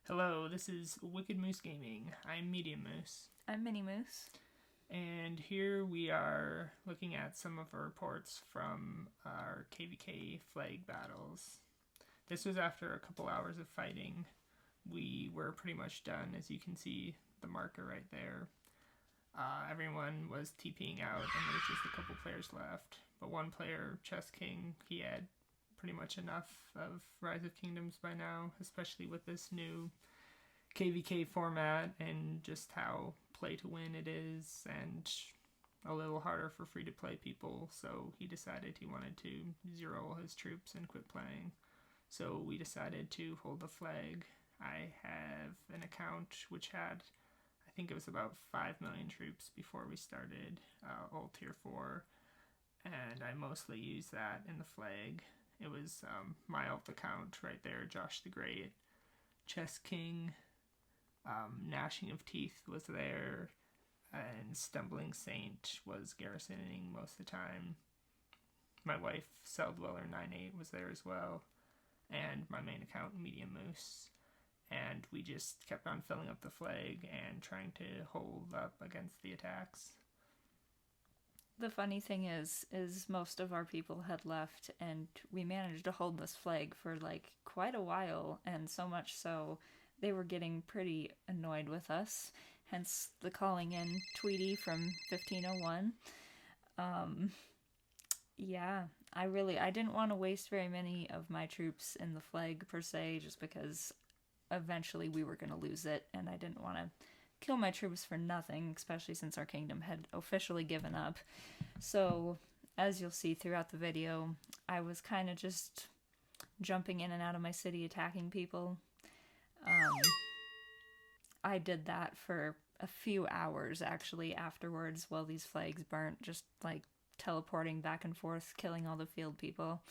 Hello, this is Wicked Moose Gaming. I'm Medium Moose. I'm Mini Moose. And here we are looking at some of our reports from our KVK flag battles. This was after a couple hours of fighting. We were pretty much done, as you can see the marker right there. Everyone was TPing out and there was just a couple players left. But one player, Chess King, he had pretty much enough of Rise of Kingdoms by now, especially with this new KVK format and just how play to win it is, and a little harder for free to play people. So he decided he wanted to zero all his troops and quit playing. So we decided to hold the flag. I have an account which had, I think it was about 5 million troops before we started all tier 4, and I mostly used that in the flag. It was my alt account right there, Josh the Great, Chess King, Gnashing of Teeth was there, and Stumbling Saint was garrisoning most of the time. My wife, Celldweller98, was there as well, and my main account, Medium Moose. And we just kept on filling up the flag and trying to hold up against the attacks. The funny thing is most of our people had left, and we managed to hold this flag for like quite a while, and so much so they were getting pretty annoyed with us. Hence the calling in Tweety from 1501. Yeah, I didn't want to waste very many of my troops in the flag per se, just because eventually we were going to lose it, and I didn't want to kill my troops for nothing, especially since our kingdom had officially given up. So, as you'll see throughout the video, I was kind of just jumping in and out of my city attacking people. I did that for a few hours actually afterwards while these flags burnt, just like teleporting back and forth, killing all the field people,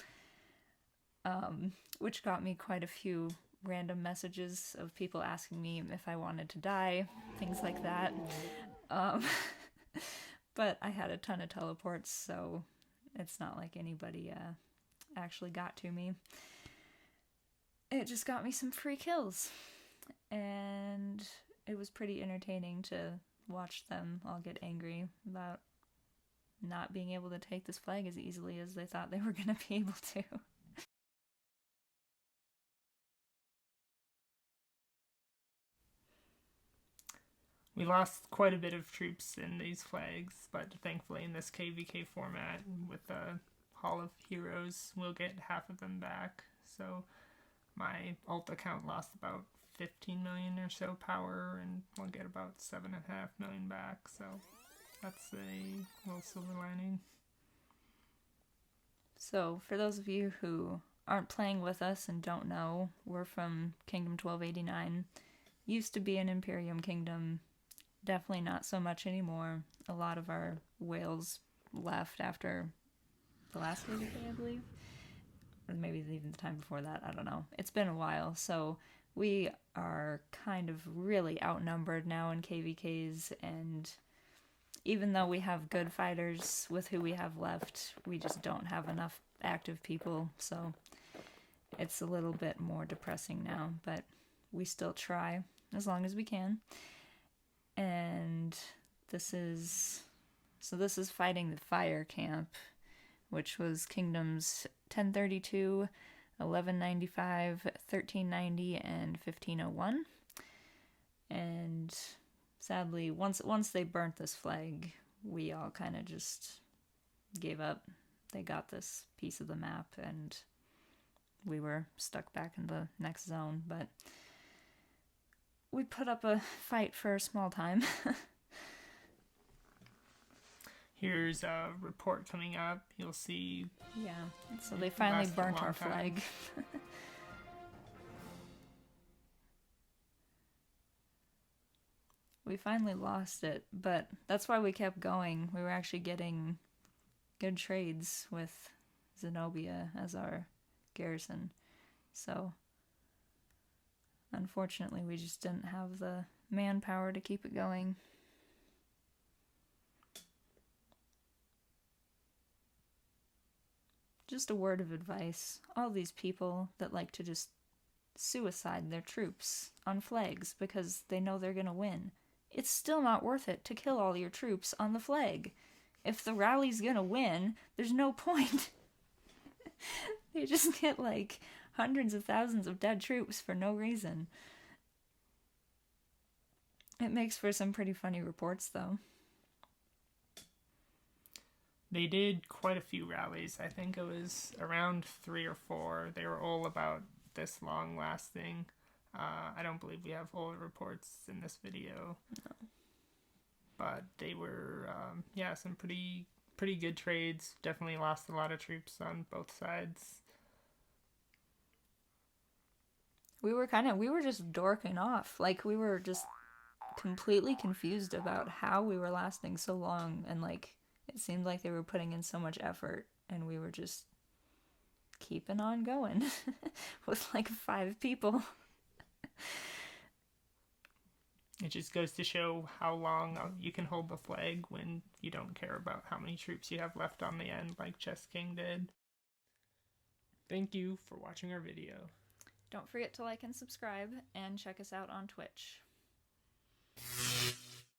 which got me quite a few random messages of people asking me if I wanted to die, things like that. But I had a ton of teleports, so it's not like anybody actually got to me. It just got me some free kills, and it was pretty entertaining to watch them all get angry about not being able to take this flag as easily as they thought they were going to be able to. We lost quite a bit of troops in these flags, but thankfully in this KVK format with the Hall of Heroes, we'll get half of them back. So my alt account lost about 15 million or so power, and we'll get about 7.5 million back. So that's a little silver lining. So for those of you who aren't playing with us and don't know, we're from Kingdom 1289. Used to be an Imperium Kingdom. Definitely not so much anymore. A lot of our whales left after the last KVK, I believe. Or maybe even the time before that, I don't know. It's been a while, so we are kind of really outnumbered now in KVKs, and even though we have good fighters with who we have left, we just don't have enough active people, so it's a little bit more depressing now, but we still try as long as we can. And this is fighting the Fire Camp, which was Kingdoms 1032, 1195, 1390, and 1501. And sadly, once they burnt this flag, we all kind of just gave up. They got this piece of the map, and we were stuck back in the next zone, but we put up a fight for a small time. Here's a report coming up. You'll see. Yeah, so they finally burnt our flag. We finally lost it, but that's why we kept going. We were actually getting good trades with Zenobia as our garrison. So unfortunately, we just didn't have the manpower to keep it going. Just a word of advice. All these people that like to just suicide their troops on flags because they know they're gonna win. It's still not worth it to kill all your troops on the flag. If the rally's gonna win, there's no point. They just get like hundreds of thousands of dead troops for no reason. It makes for some pretty funny reports, though. They did quite a few rallies. I think it was around 3 or 4. They were all about this long lasting. I don't believe we have all the reports in this video. No. But they were, some pretty good trades. Definitely lost a lot of troops on both sides. We were just dorking off. Like, we were just completely confused about how we were lasting so long, and like, it seemed like they were putting in so much effort, and we were just keeping on going with like 5 people. It just goes to show how long you can hold the flag when you don't care about how many troops you have left on the end, like Chess King did. Thank you for watching our video. Don't forget to like and subscribe, and check us out on Twitch.